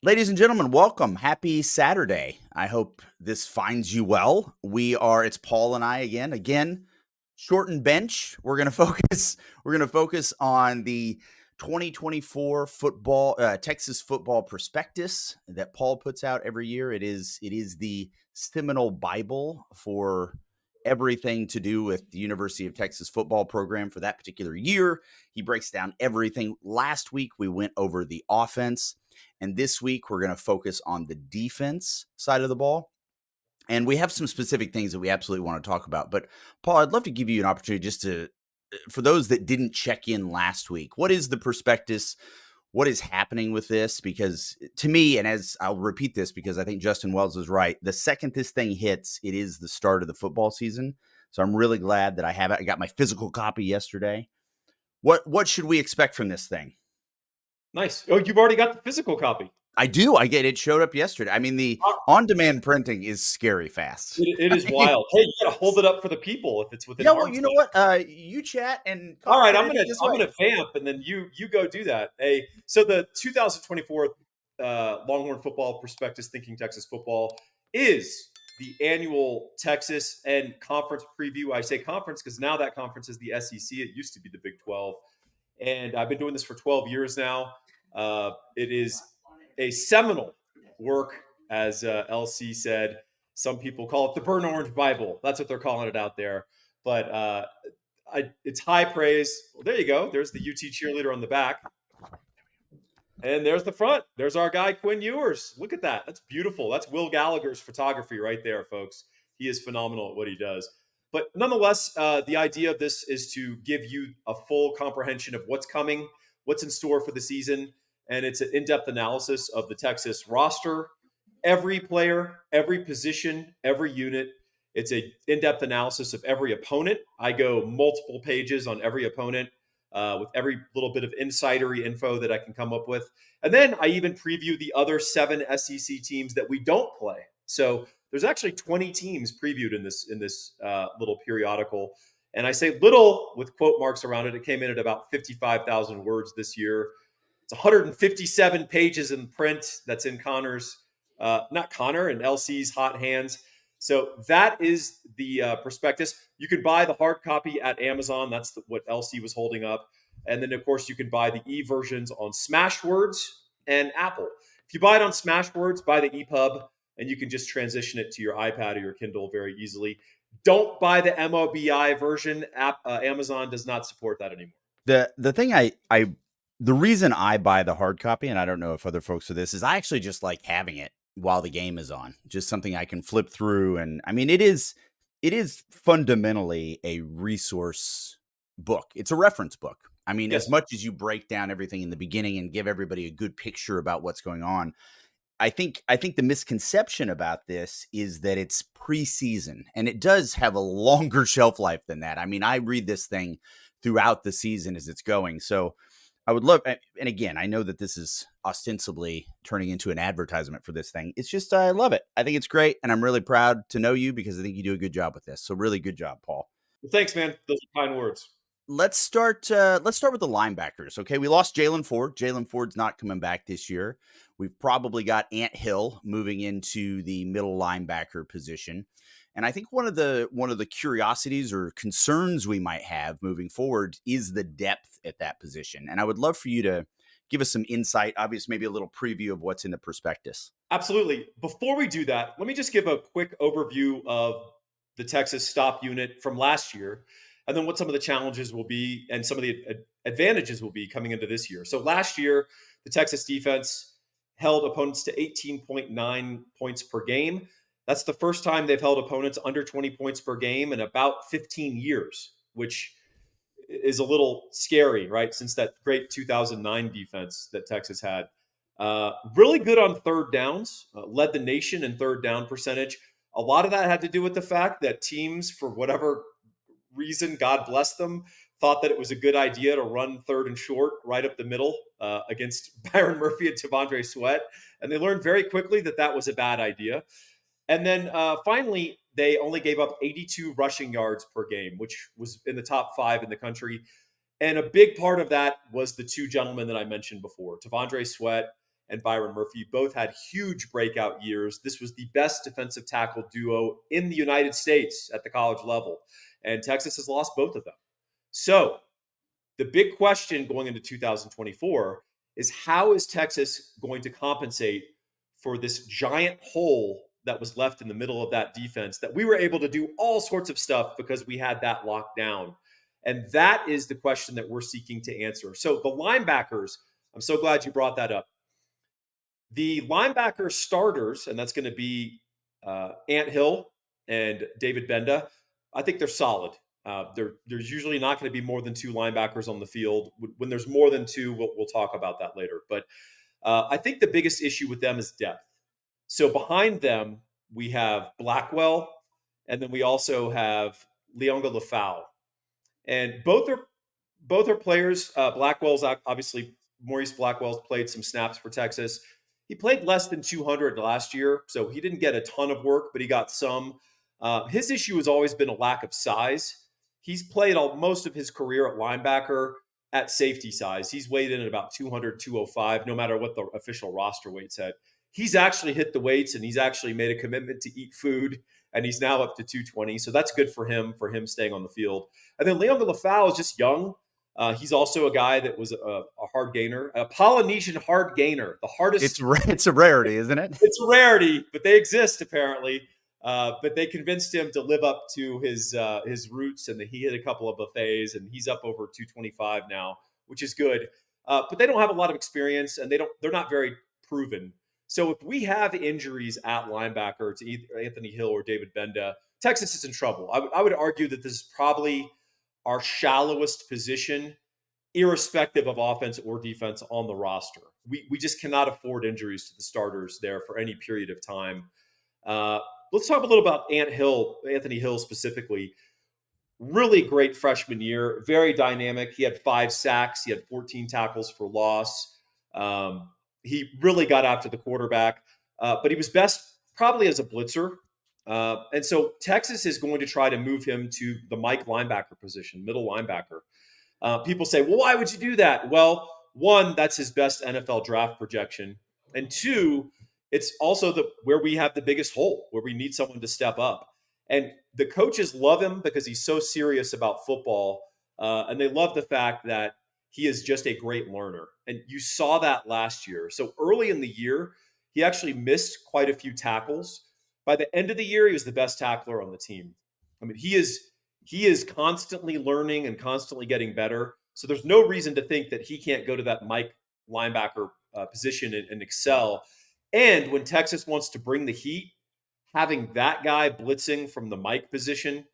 Ladies and gentlemen, welcome. Happy Saturday. I hope this finds you well. It's Paul and I again, shortened bench. We're going to focus on the 2024 Texas football prospectus that Paul puts out every year. It is the seminal Bible for everything to do with the University of Texas football program for that particular year. He breaks down everything. Last week we went over the offense. And this week, we're going to focus on the defense side of the ball. And we have some specific things that we absolutely want to talk about. But, Paul, I'd love to give you an opportunity for those that didn't check in last week, what is the prospectus? What is happening with this? Because to me, and as I'll repeat this because I think Justin Wells is right, the second this thing hits, it is the start of the football season. So I'm really glad that I have it. I got my physical copy yesterday. What should we expect from this thing? Nice. Oh, you've already got the physical copy. I do. I get it showed up yesterday. I mean, the on-demand printing is scary fast. It is wild. Hey, you gotta hold it up for the people if it's within Yeah, well, arm's you know length. what? You chat and All right, finish this I'm way. gonna vamp and then you go do that. Hey, so the 2024 Longhorn Football Prospectus Thinking Texas Football is the annual Texas and conference preview. I say conference because now that conference is the SEC. It used to be the Big 12, and I've been doing this for 12 years now. It is a seminal work, as LC said. Some people call it the Burn Orange Bible. That's what they're calling it out there. But it's high praise. Well, there you go. There's the UT cheerleader on the back. And there's the front. There's our guy, Quinn Ewers. Look at that. That's beautiful. That's Will Gallagher's photography right there, folks. He is phenomenal at what he does. But nonetheless, the idea of this is to give you a full comprehension of what's coming, what's in store for the season. And it's an in-depth analysis of the Texas roster, every player, every position, every unit. It's an in-depth analysis of every opponent. I go multiple pages on every opponent with every little bit of insidery info that I can come up with. And then I even preview the other 7 SEC teams that we don't play. So there's actually 20 teams previewed in this little periodical. And I say little with quote marks around it. It came in at about 55,000 words this year. It's 157 pages in print. That's in not Connor and LC's hot hands. So that is the prospectus. You can buy the hard copy at Amazon. That's what LC was holding up. And then, of course, you can buy the e-versions on Smashwords and Apple. If you buy it on Smashwords, buy the EPUB, and you can just transition it to your iPad or your Kindle very easily. Don't buy the MOBI version. Amazon does not support that anymore. The thing the reason I buy the hard copy, and I don't know if other folks do this, is I actually just like having it while the game is on. Just something I can flip through. And I mean, it is fundamentally a resource book. It's a reference book. I mean, as Yes. much as you break down everything in the beginning and give everybody a good picture about what's going on, I think the misconception about this is that it's preseason, and it does have a longer shelf life than that. I mean, I read this thing throughout the season as it's going. So I would love, and again, I know that this is ostensibly turning into an advertisement for this thing. It's just, I love it. I think it's great, and I'm really proud to know you because I think you do a good job with this. So really good job, Paul. Well, thanks, man. Those are kind words. Let's start. Let's start with the linebackers. Okay, we lost Jalen Ford. Jalen Ford's not coming back this year. We've probably got Ant Hill moving into the middle linebacker position, and I think one of the curiosities or concerns we might have moving forward is the depth at that position. And I would love for you to give us some insight. Obviously, maybe a little preview of what's in the prospectus. Absolutely. Before we do that, let me just give a quick overview of the Texas stop unit from last year, and then what some of the challenges will be and some of the advantages will be coming into this year. So last year, the Texas defense held opponents to 18.9 points per game. That's the first time they've held opponents under 20 points per game in about 15 years, which is a little scary, right? Since that great 2009 defense that Texas had. Really good on third downs, led the nation in third down percentage. A lot of that had to do with the fact that teams, for whatever reason, God bless them, thought that it was a good idea to run third and short right up the middle against Byron Murphy and Tavondre Sweat. And they learned very quickly that that was a bad idea. And then finally, they only gave up 82 rushing yards per game, which was in the top 5 in the country. And a big part of that was the 2 gentlemen that I mentioned before, Tavondre Sweat and Byron Murphy both had huge breakout years. This was the best defensive tackle duo in the United States at the college level, and Texas has lost both of them. So the big question going into 2024 is, how is Texas going to compensate for this giant hole that was left in the middle of that defense that we were able to do all sorts of stuff because we had that locked down? And that is the question that we're seeking to answer. So the linebackers, I'm so glad you brought that up. The linebacker starters, and that's going to be Ant Hill and David Benda, I think they're solid. There's usually not going to be more than two linebackers on the field. When there's more than two, we'll talk about that later. But I think the biggest issue with them is depth. So behind them, we have Blackwell, and then we also have Leonga Lafau. And both are players. Blackwell's obviously, Maurice Blackwell's played some snaps for Texas. He played less than 200 last year, so he didn't get a ton of work, but he got some. His issue has always been a lack of size. He's played most of his career at linebacker at safety size. He's weighed in at about 200, 205, no matter what the official roster weight said. He's actually hit the weights, and he's actually made a commitment to eat food, and he's now up to 220. So that's good for him staying on the field. And then Leon Lafau is just young. He's also a guy that was a hard gainer, a Polynesian hard gainer, the hardest. It's a rarity, isn't it? It's a rarity, but they exist apparently. But they convinced him to live up to his roots, and he hit a couple of buffets, and he's up over 225 now, which is good. But they don't have a lot of experience, and they're not very proven. So if we have injuries at linebacker to either Anthony Hill or David Benda, Texas is in trouble. I would argue that this is probably our shallowest position, irrespective of offense or defense on the roster. We just cannot afford injuries to the starters there for any period of time. Let's talk a little about Anthony Hill specifically. Really great freshman year, very dynamic. He had 5 sacks. He had 14 tackles for loss. He really got after the quarterback, but he was best probably as a blitzer. And so Texas is going to try to move him to the Mike linebacker position, middle linebacker. People say, well, why would you do that? Well, one, that's his best NFL draft projection. And two, it's also where we have the biggest hole, where we need someone to step up. And the coaches love him because he's so serious about football. And they love the fact that he is just a great learner. And you saw that last year. So early in the year, he actually missed quite a few tackles. By the end of the year, he was the best tackler on the team. I mean, he is constantly learning and constantly getting better. So there's no reason to think that he can't go to that Mike linebacker position and excel. And when Texas wants to bring the heat, having that guy blitzing from the Mike position,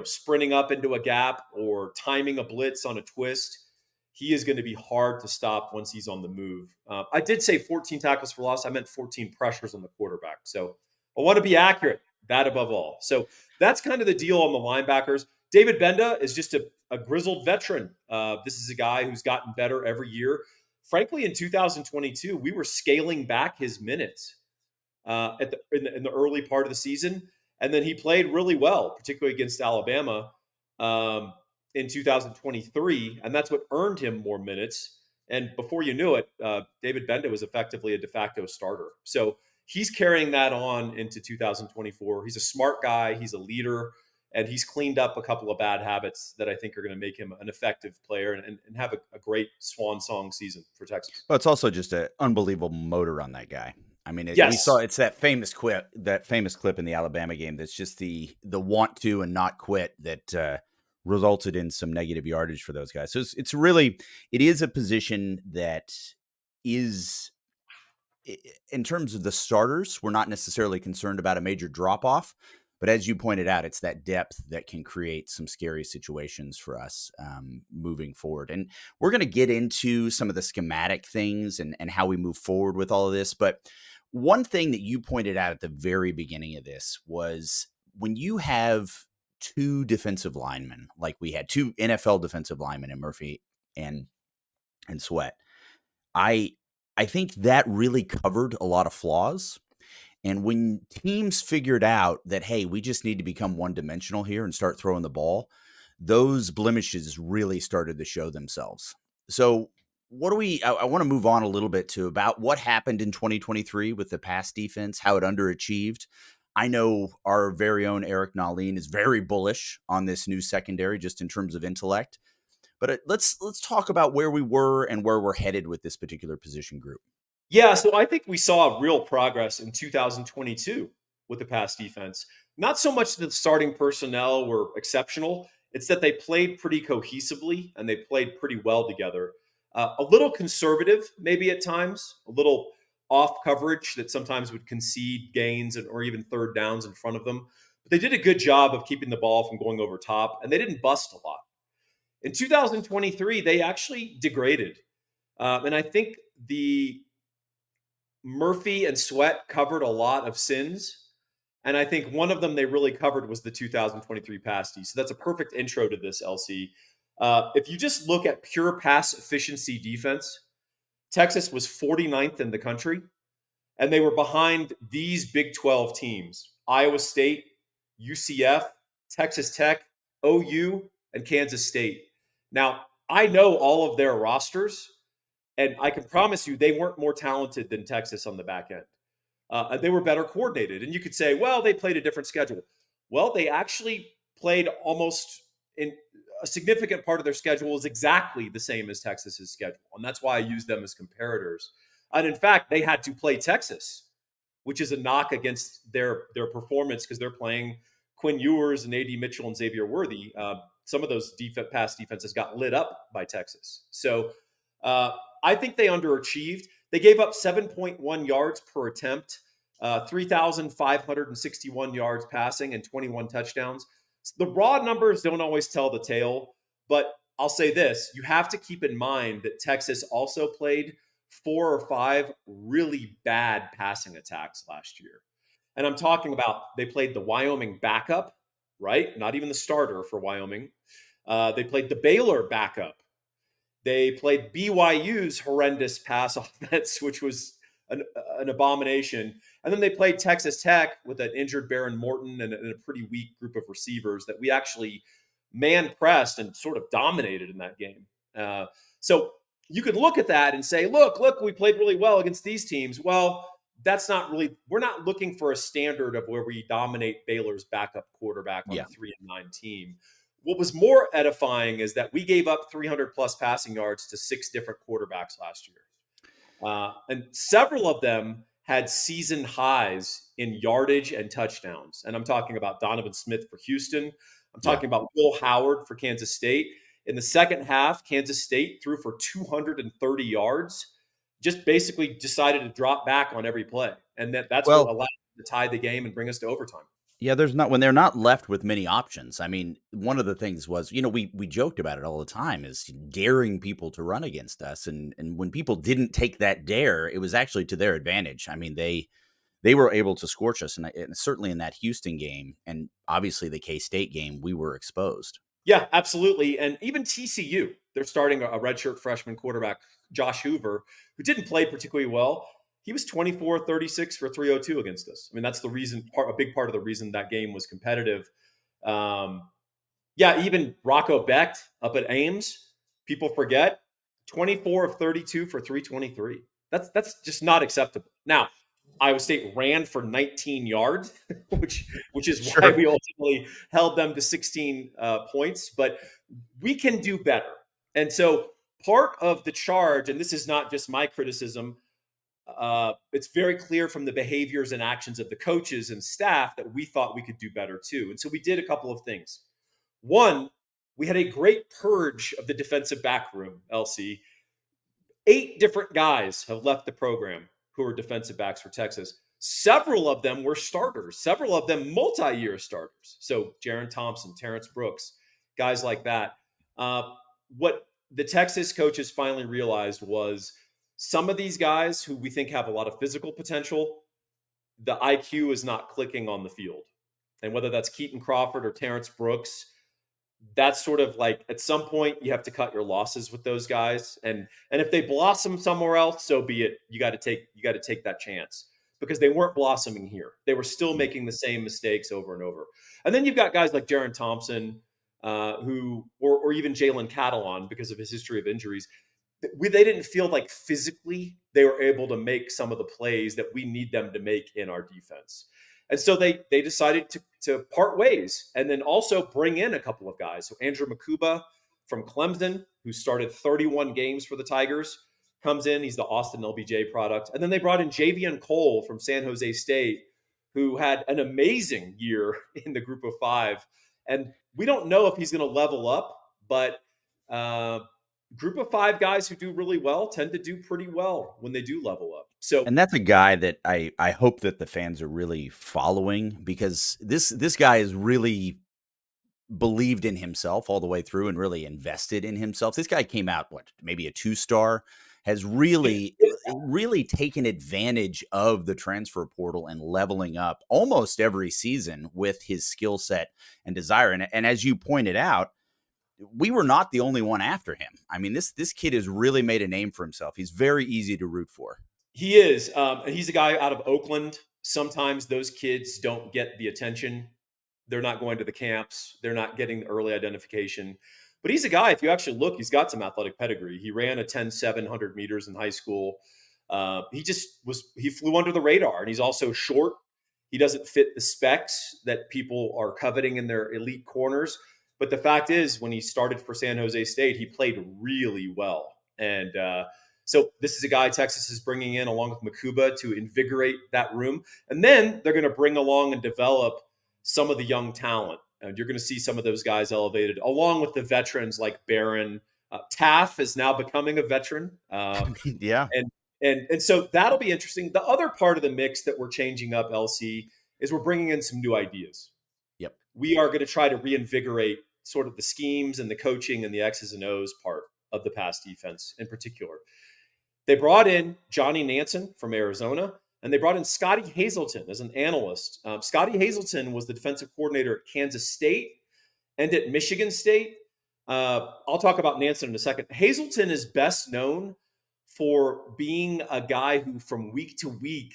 sprinting up into a gap or timing a blitz on a twist, he is going to be hard to stop once he's on the move. I did say 14 tackles for loss. I meant 14 pressures on the quarterback. So I want to be accurate, that above all. So that's kind of the deal on the linebackers. David Benda is just a grizzled veteran. This is a guy who's gotten better every year. Frankly, in 2022, we were scaling back his minutes in the early part of the season. And then he played really well, particularly against Alabama in 2023. And that's what earned him more minutes. And before you knew it, David Benda was effectively a de facto starter. So he's carrying that on into 2024. He's a smart guy. He's a leader. And he's cleaned up a couple of bad habits that I think are going to make him an effective player and have a great swan song season for Texas. Well, it's also just an unbelievable motor on that guy. I mean, yes. We saw it's that famous clip in the Alabama game. That's just the want to and not quit that resulted in some negative yardage for those guys. So it is a position that is, in terms of the starters, we're not necessarily concerned about a major drop off. But as you pointed out, it's that depth that can create some scary situations for us moving forward. And we're going to get into some of the schematic things and how we move forward with all of this. But one thing that you pointed out at the very beginning of this was when you have 2 defensive linemen, like we had 2 NFL defensive linemen in Murphy and Sweat, I think that really covered a lot of flaws. And when teams figured out that, hey, we just need to become one-dimensional here and start throwing the ball, those blemishes really started to show themselves. So what do we? I want to move on a little bit to about what happened in 2023 with the pass defense, how it underachieved. I know our very own Eric Nahlin is very bullish on this new secondary, just in terms of intellect. But let's talk about where we were and where we're headed with this particular position group. Yeah, so I think we saw real progress in 2022 with the pass defense. Not so much that the starting personnel were exceptional, it's that they played pretty cohesively and they played pretty well together. A little conservative, maybe at times, a little off coverage that sometimes would concede gains or even third downs in front of them. But they did a good job of keeping the ball from going over top, and they didn't bust a lot. In 2023, they actually degraded. And I think the Murphy and Sweat covered a lot of sins. And I think one of them they really covered was the 2023 pass D. So that's a perfect intro to this, LC. If you just look at pure pass efficiency defense, Texas was 49th in the country, and they were behind these Big 12 teams: Iowa State, UCF, Texas Tech, OU, and Kansas State. Now, I know all of their rosters, and I can promise you they weren't more talented than Texas on the back end. They were better coordinated. And you could say, well, they played a different schedule. Well, they actually played almost in a significant part of their schedule is exactly the same as Texas's schedule. And that's why I use them as comparators. And in fact, they had to play Texas, which is a knock against their performance because they're playing Quinn Ewers and A.D. Mitchell and Xavier Worthy. Some of those pass defenses got lit up by Texas. So I think they underachieved. They gave up 7.1 yards per attempt, 3,561 yards passing, and 21 touchdowns. The raw numbers don't always tell the tale, but I'll say this. You have to keep in mind that Texas also played 4 or 5 really bad passing attacks last year. And I'm talking about they played the Wyoming backup, right? Not even the starter for Wyoming. They played the Baylor backup. They played BYU's horrendous pass offense, which was an abomination. And then they played Texas Tech with an injured Baron Morton and a pretty weak group of receivers that we actually man pressed and sort of dominated in that game. So you could look at that and say, look, we played really well against these teams. Well, that's not really, we're not looking for a standard of where we dominate Baylor's backup quarterback on Yeah. a 3-9 team. What was more edifying is that we gave up 300 plus passing yards to 6 different quarterbacks last year. And several of them had season highs in yardage and touchdowns. And I'm talking about Donovan Smith for Houston. I'm talking about Will Howard for Kansas State. In the second half, Kansas State threw for 230 yards, just basically decided to drop back on every play. And that's what allowed them to tie the game and bring us to overtime. Yeah, there's not when they're not left with many options. I mean, one of the things was, we joked about it all the time is daring people to run against us. And when people didn't take that dare, it was actually to their advantage. I mean, they were able to scorch us. And certainly in that Houston game and obviously the K-State game, we were exposed. Yeah, absolutely. And even TCU, they're starting a redshirt freshman quarterback, Josh Hoover, who didn't play particularly well. He was 24-36 for 302 against us. I mean, that's the reason, a big part of the reason that game was competitive. Even Rocco Becht up at Ames, people forget, 24 of 32 for 323. That's just not acceptable. Now, Iowa State ran for 19 yards, which is why we ultimately held them to 16 points. But we can do better. And so part of the charge, and this is not just my criticism, it's very clear from the behaviors and actions of the coaches and staff that we thought we could do better too. And so we did a couple of things. One, we had a great purge of the defensive back room, LC. 8 different guys have left the program who are defensive backs for Texas. Several of them were starters, several of them multi-year starters. So Jaron Thompson, Terrence Brooks, guys like that. What the Texas coaches finally realized was some of these guys who we think have a lot of physical potential, the IQ is not clicking on the field. And whether that's Keaton Crawford or Terrence Brooks, that's sort of like at some point you have to cut your losses with those guys. And if they blossom somewhere else, so be it. You got to take that chance because they weren't blossoming here. They were still making the same mistakes over and over. And then you've got guys like Jaron Thompson, or even Jalen Catalon because of his history of injuries. they didn't feel like physically they were able to make some of the plays that we need them to make in our defense. And so they decided to part ways and then also bring in a couple of guys. So Andrew Makuba from Clemson, who started 31 games for the Tigers, comes in. He's the Austin LBJ product. And then they brought in Javion Cole from San Jose State, who had an amazing year in the group of five. And we don't know if he's going to level up, but uh, group of five guys who do really well tend to do pretty well when they do level up. So And that's a guy that I hope that the fans are really following, because this guy is really believed in himself all the way through and really invested in himself. This guy came out, what, maybe a 2-star, has really taken advantage of the transfer portal and leveling up almost every season with his skill set and desire. And as you pointed out, we were not the only one after him. I mean, this kid has really made a name for himself. He's very easy to root for. he is. He's a guy out of Oakland. Sometimes those kids don't get the attention. They're not going to the camps. They're not getting the early identification. But he's a guy, if you actually look, he's got some athletic pedigree. He ran a 10-700 meters in high school. He flew under the radar, and he's also short. He doesn't fit the specs that people are coveting in their elite corners. But the fact is, when he started for San Jose State, he played really well. And so this is a guy Texas is bringing in along with Makuba to invigorate that room. And then they're going to bring along and develop some of the young talent. And you're going to see some of those guys elevated along with the veterans like Barron. Taff is now becoming a veteran. Yeah. And so that'll be interesting. The other part of the mix that we're changing up, LC, is we're bringing in some new ideas. Yep. We are going to try to reinvigorate sort of the schemes and the coaching and the X's and O's part of the pass defense in particular. They brought in Johnny Nansen from Arizona, and they brought in Scotty Hazelton as an analyst. Scotty Hazelton was the defensive coordinator at Kansas State and at Michigan State. I'll talk about Nansen in a second. Hazelton is best known for being a guy who from week to week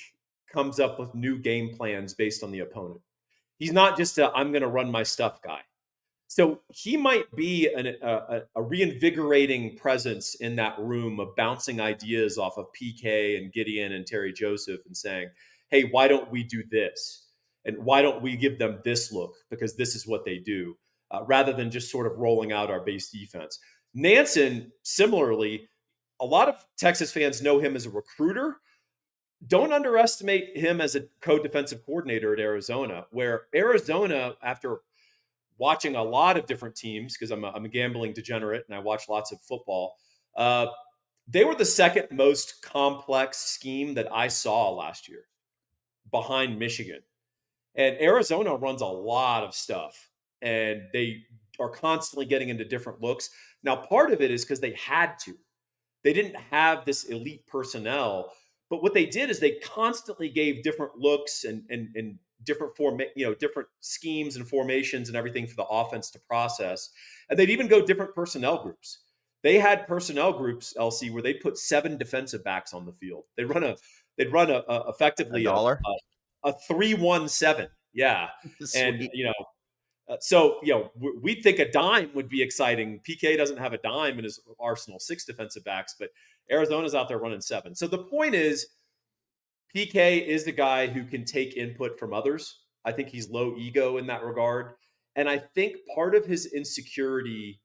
comes up with new game plans based on the opponent. He's not just a I'm going to run my stuff guy. So he might be a reinvigorating presence in that room of bouncing ideas off of PK and Gideon and Terry Joseph and saying, hey, why don't we do this? And why don't we give them this look? Because this is what they do, rather than just sort of rolling out our base defense. Nansen, similarly, a lot of Texas fans know him as a recruiter. Don't underestimate him as a co-defensive coordinator at Arizona, where Arizona, after watching a lot of different teams, because I'm a gambling degenerate and I watch lots of football, they were the second most complex scheme that I saw last year behind Michigan. And Arizona runs a lot of stuff, and they are constantly getting into different looks. Now, part of it is because they had to. They didn't have this elite personnel, but what they did is they constantly gave different looks and different different schemes and formations and everything for the offense to process. And they'd even go different personnel groups. They had personnel groups, LC, where they put 7 defensive backs on the field. They'd run A effectively dollar. a 3-1-7. Yeah. And, Sweet. we'd think a dime would be exciting. PK doesn't have a dime in his arsenal, 6 defensive backs, but Arizona's out there running 7. So the point is, PK is the guy who can take input from others. I think he's low ego in that regard. And I think part of his insecurity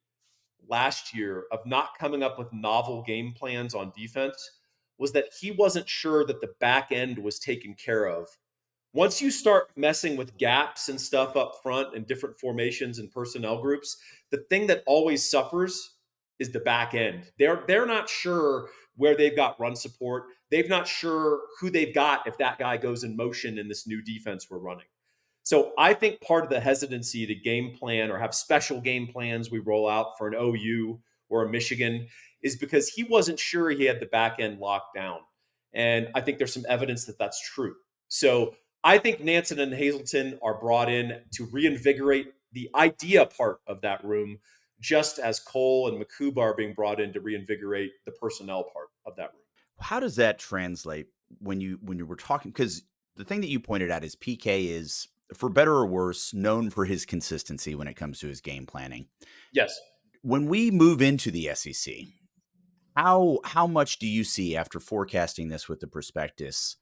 last year of not coming up with novel game plans on defense was that he wasn't sure that the back end was taken care of. Once you start messing with gaps and stuff up front and different formations and personnel groups, the thing that always suffers is the back end. They're not sure where they've got run support. They're not sure who they've got if that guy goes in motion in this new defense we're running. So I think part of the hesitancy to game plan or have special game plans we roll out for an OU or a Michigan is because he wasn't sure he had the back end locked down. And I think there's some evidence that that's true. So I think Nansen and Hazelton are brought in to reinvigorate the idea part of that room, just as Cole and Makuba are being brought in to reinvigorate the personnel part of that room. How does that translate when you were talking? Because the thing that you pointed out is PK is, for better or worse, known for his consistency when it comes to his game planning. Yes. When we move into the SEC, How much do you see after forecasting this with the prospectus?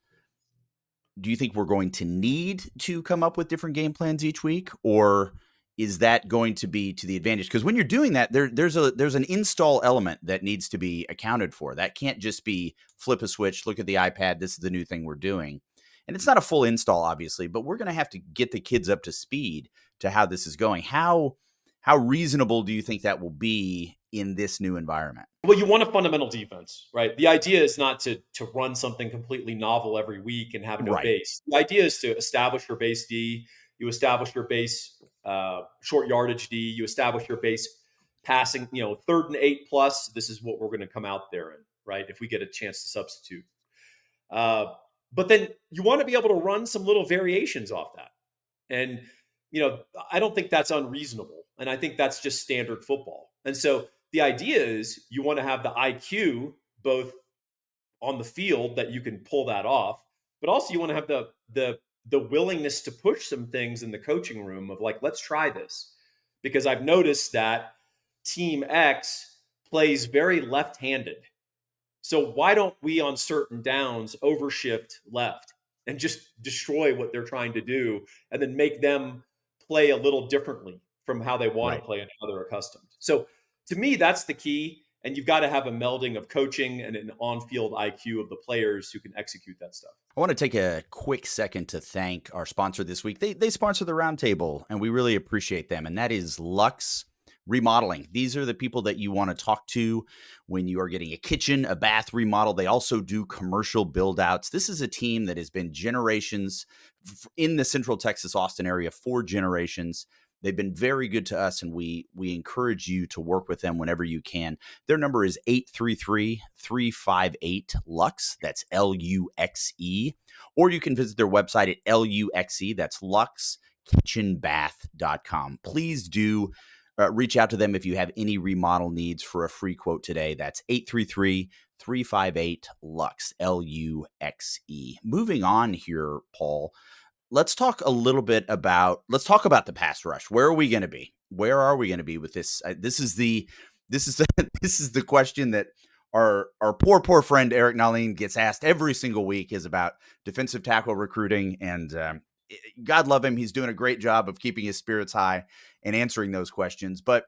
Do you think we're going to need to come up with different game plans each week, or is that going to be to the advantage? Because when you're doing that, there's an install element that needs to be accounted for. That can't just be flip a switch, look at the iPad, this is the new thing we're doing. And it's not a full install, obviously, but we're going to have to get the kids up to speed to how this is going. How reasonable do you think that will be in this new environment? Well, you want a fundamental defense, right? The idea is not to run something completely novel every week and have no Right, base. The idea is to establish your base D. You establish your base short yardage D. You establish your base passing. 3rd and 8 plus. This is what we're going to come out there in, right? If we get a chance to substitute, uh, but then you want to be able to run some little variations off that. And, I don't think that's unreasonable. And I think that's just standard football. And so the idea is you want to have the IQ both on the field that you can pull that off, but also you want to have the willingness to push some things in the coaching room of like, let's try this. Because I've noticed that team X plays very left-handed. So why don't we on certain downs overshift left and just destroy what they're trying to do and then make them play a little differently from how they want to right. play and how they're accustomed. So to me, that's the key. And you've got to have a melding of coaching and an on-field IQ of the players who can execute that stuff. I want to take a quick second to thank our sponsor this week. They sponsor the Roundtable, and we really appreciate them, and that is Luxe Remodeling. These are the people that you want to talk to when you are getting a kitchen, a bath remodel. They also do commercial build outs. This is a team that has been generations in the Central Texas, Austin area, 4 generations. They've been very good to us, and we encourage you to work with them whenever you can. Their number is 833-358-LUXE. That's LUXE. Or you can visit their website at LUXE. That's luxekitchenbath.com. Please do reach out to them if you have any remodel needs for a free quote today. That's 833-358-LUXE, LUXE. Moving on here, Paul, let's talk about the pass rush. Where are we going to be? Where are we going to be with this? This is the this is the question that our poor friend Eric Nahlin gets asked every single week, is about defensive tackle recruiting. And God love him, he's doing a great job of keeping his spirits high and answering those questions. But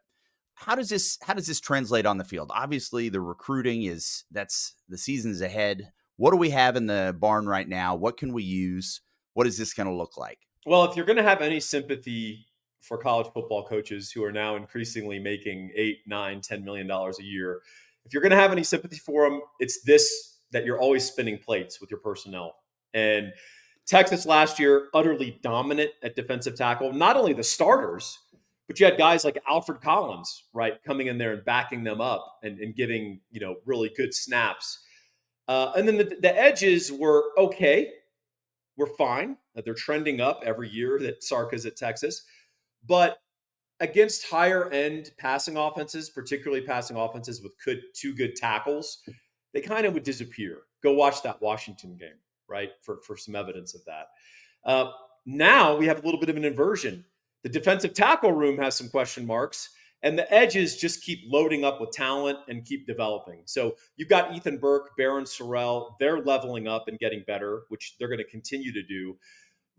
how does this translate on the field? Obviously, the recruiting that's the season's ahead. What do we have in the barn right now? What can we use? What is this going to look like? Well, if you're going to have any sympathy for college football coaches who are now increasingly making $8, $9, $10 million a year, if you're going to have any sympathy for them, it's this, that you're always spinning plates with your personnel. And Texas last year, utterly dominant at defensive tackle. Not only the starters, but you had guys like Alfred Collins, right, coming in there and backing them up and giving, really good snaps. And then the edges were okay. We're fine. They're trending up every year that Sarka's at Texas. But against higher end passing offenses, particularly passing offenses with two good tackles, they kind of would disappear. Go watch that Washington game, right, for some evidence of that. Now we have a little bit of an inversion. The defensive tackle room has some question marks, and the edges just keep loading up with talent and keep developing. So you've got Ethan Burke, Barron Sorrell. They're leveling up and getting better, which they're going to continue to do.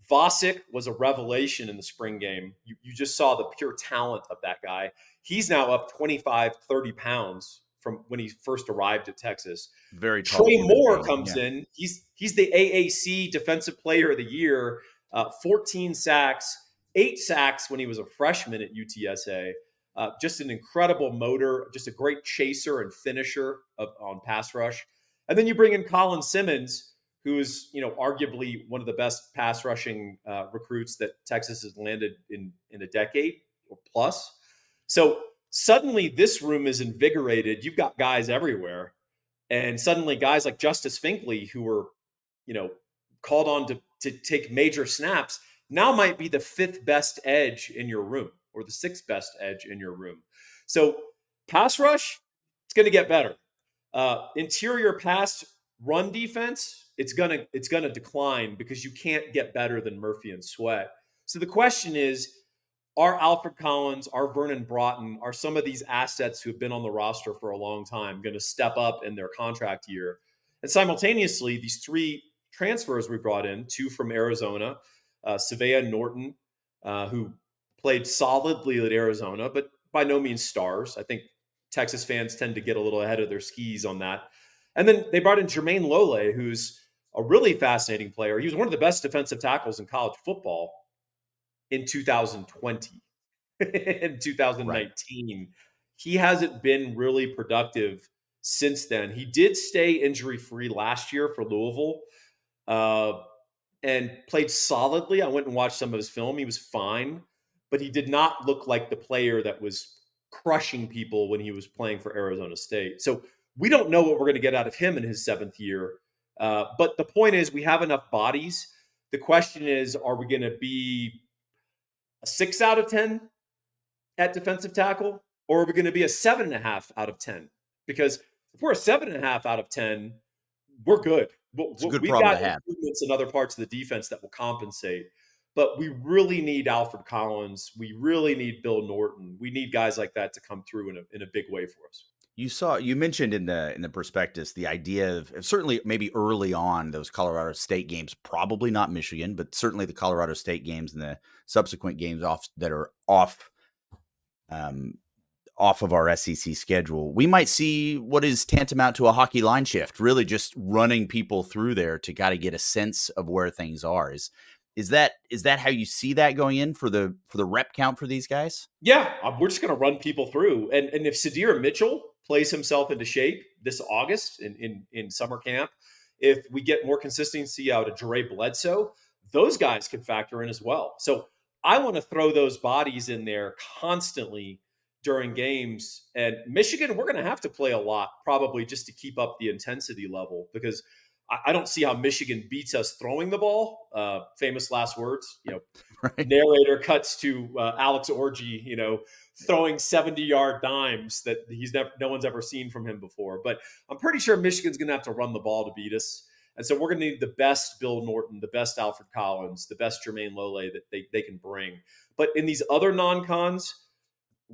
Vosick was a revelation in the spring game. You just saw the pure talent of that guy. He's now up 25, 30 pounds from when he first arrived at Texas. Very tall. Trey Moore comes in. He's the AAC Defensive Player of the Year, 14 sacks, 8 sacks when he was a freshman at UTSA. Just an incredible motor, just a great chaser and finisher on pass rush. And then you bring in Colin Simmons, who is, arguably one of the best pass rushing recruits that Texas has landed in a decade or plus. So suddenly this room is invigorated. You've got guys everywhere. And suddenly guys like Justice Finkley, who were, called on to take major snaps, now might be the 5th best edge in your room or the 6th best edge in your room. So pass rush, it's going to get better. Interior pass run defense, it's gonna decline because you can't get better than Murphy and Sweat. So the question is, our Alfred Collins, our Vernon Broughton, are some of these assets who have been on the roster for a long time going to step up in their contract year? And simultaneously, these three transfers we brought in, two from Arizona, Savea Norton, who played solidly at Arizona, but by no means stars. I think Texas fans tend to get a little ahead of their skis on that. And then they brought in Jermaine Lole, who's a really fascinating player. He was one of the best defensive tackles in college football in 2020. In Right. 2019. He hasn't been really productive since then. He did stay injury free last year for Louisville, uh, and played solidly. I went and watched some of his film. He was fine, but he did not look like the player that was crushing people when he was playing for Arizona State. So we don't know what we're going to get out of him in his seventh year. But the point is, we have enough bodies. The question is, are we going to be a 6 out of 10 at defensive tackle, or are we going to be a 7.5 out of 10? Because if we're a 7.5 out of 10, we're good. It's a good We've problem got to have. improvements in other parts of the defense that will compensate. But we really need Alfred Collins. We really need Bill Norton. We need guys like that to come through in a big way for us. You mentioned in the prospectus the idea of certainly maybe early on those Colorado State games, probably not Michigan, but certainly the Colorado State games and the subsequent games that are um, off of our SEC schedule. We might see what is tantamount to a hockey line shift, really just running people through there to kind of get a sense of where things are. Is that how you see that going in for the rep count for these guys? Yeah, we're just going to run people through. And if Sadir Mitchell plays himself into shape this August in summer camp, if we get more consistency out of Jere Bledsoe, those guys can factor in as well. So I want to throw those bodies in there constantly during games. And Michigan, we're going to have to play a lot probably just to keep up the intensity level, because I don't see how Michigan beats us throwing the ball. Famous last words, Right. narrator cuts to Alex Orji, throwing 70-yard dimes that no one's ever seen from him before. But I'm pretty sure Michigan's going to have to run the ball to beat us. And so we're going to need the best Bill Norton, the best Alfred Collins, the best Jermaine Lole that they can bring. But in these other non-cons,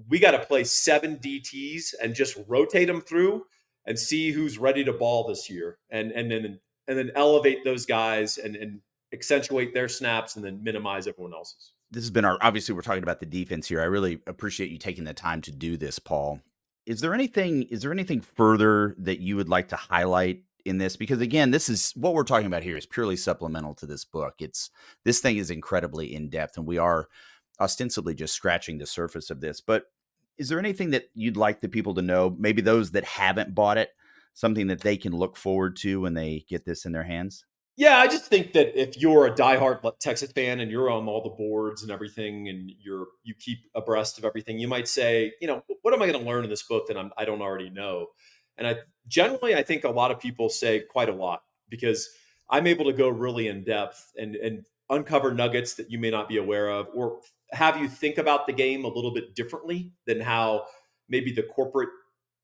we got to play 7 DTs and just rotate them through and see who's ready to ball this year, and then elevate those guys and accentuate their snaps and then minimize everyone else's. This has been obviously we're talking about the defense here. I really appreciate you taking the time to do this, Paul. Is there anything further that you would like to highlight in this? Because again, this is what we're talking about here is purely supplemental to this book. This thing is incredibly in depth, and we are ostensibly just scratching the surface of this. But is there anything that you'd like the people to know? Maybe those that haven't bought it, something that they can look forward to when they get this in their hands? Yeah, I just think that if you're a diehard Texas fan and you're on all the boards and everything, and you keep abreast of everything, you might say, what am I going to learn in this book that I don't already know? And I think a lot of people say quite a lot, because I'm able to go really in depth and uncover nuggets that you may not be aware of, or have you think about the game a little bit differently than how maybe the corporate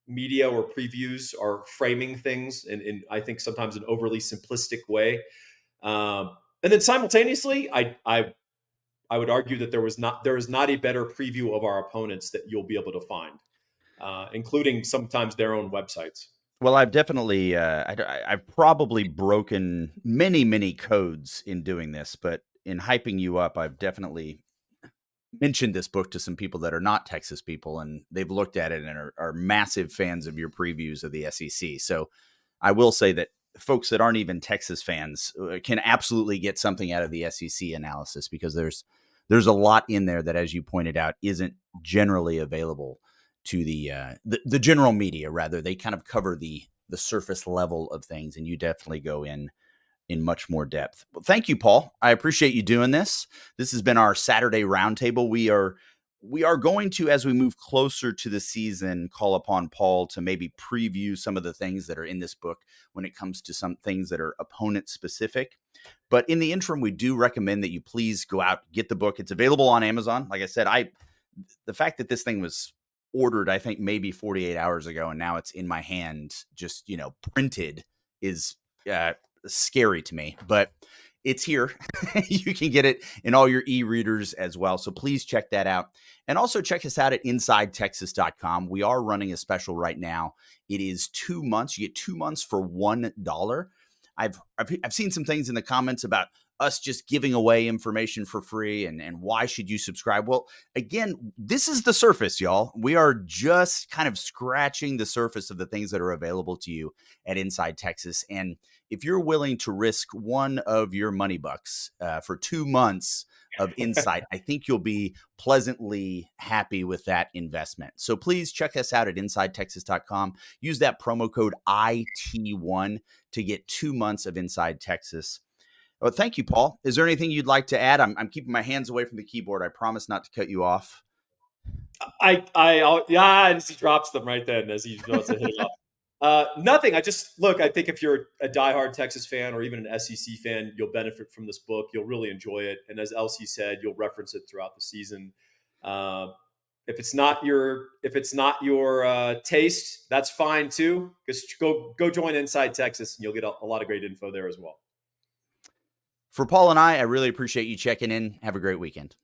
media or previews are framing things in I think sometimes an overly simplistic way. And then simultaneously, I would argue that there is not a better preview of our opponents that you'll be able to find, including sometimes their own websites. Well, I've definitely, I've probably broken many, many codes in doing this, but in hyping you up, I've definitely mentioned this book to some people that are not Texas people, and they've looked at it and are massive fans of your previews of the SEC. So I will say that folks that aren't even Texas fans can absolutely get something out of the SEC analysis, because there's a lot in there that, as you pointed out, isn't generally available to the general media. Rather, they kind of cover the surface level of things, and you definitely go in much more depth. Well, thank you, Paul. I appreciate you doing this. This has been our Saturday roundtable. We are going to, as we move closer to the season, call upon Paul to maybe preview some of the things that are in this book when it comes to some things that are opponent specific. But in the interim, we do recommend that you please go out, get the book. It's available on Amazon. Like I said, the fact that this thing was ordered, I think maybe 48 hours ago, and now it's in my hand, just, printed, is scary to me. But it's here. You can get it in all your e-readers as well. So please check that out. And also check us out at InsideTexas.com. We are running a special right now. It is 2 months. You get 2 months for $1. I've seen some things in the comments about us just giving away information for free and why should you subscribe? Well, again, this is the surface, y'all. We are just kind of scratching the surface of the things that are available to you at Inside Texas. And if you're willing to risk one of your money bucks for 2 months of insight, I think you'll be pleasantly happy with that investment. So please check us out at InsideTexas.com. Use that promo code IT1 to get 2 months of Inside Texas. Well, thank you, Paul. Is there anything you'd like to add? I'm keeping my hands away from the keyboard. I promise not to cut you off. As he drops them right then as he's about to hit it off. Nothing. I think if you're a diehard Texas fan or even an SEC fan, you'll benefit from this book. You'll really enjoy it. And as Elsie said, you'll reference it throughout the season. If it's not your taste, that's fine too. Just go join Inside Texas and you'll get a lot of great info there as well. For Paul and I really appreciate you checking in. Have a great weekend.